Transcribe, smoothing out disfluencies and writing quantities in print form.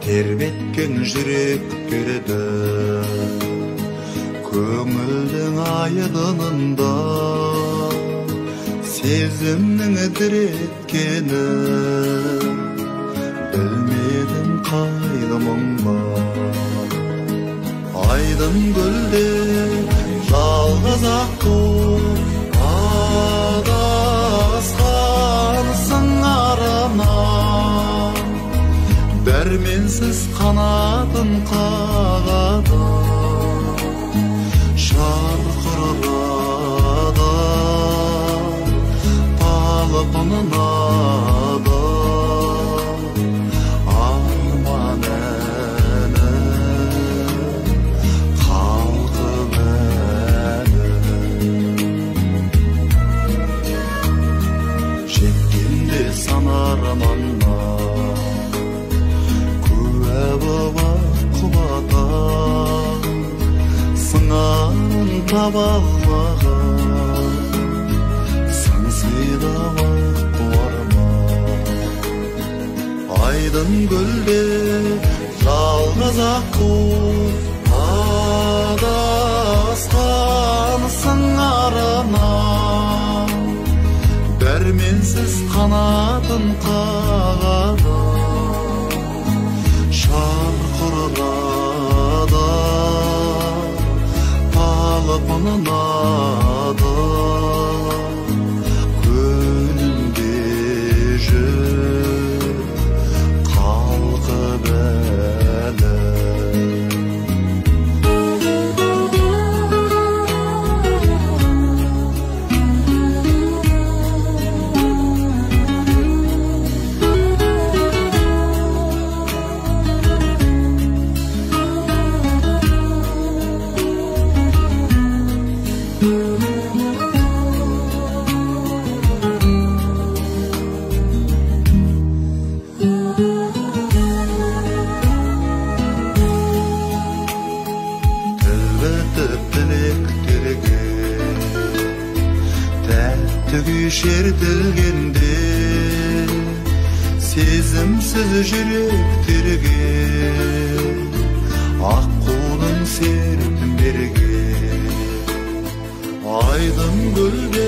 тербеткен жүректерді көңілдің айдынында сезімнің діреткені білмедім қайда мұң бар айдын көлде жалғыз аққу адасқансың арамнан дәрменсіз қанатын қағады шарқырады талпынады арман әні қалқып әлі жеткенде сан арманға куә боп құлата сыңарын таба алмаған сансиды айдын көлде жалғыз аққу адасқансың арамнан дәрменсіз қанатын қағады шарқырады талпынады көлінде жүр қалқып әлі шертілгенде сезімсіз жүректерге аққудың серпін берген айдын көлде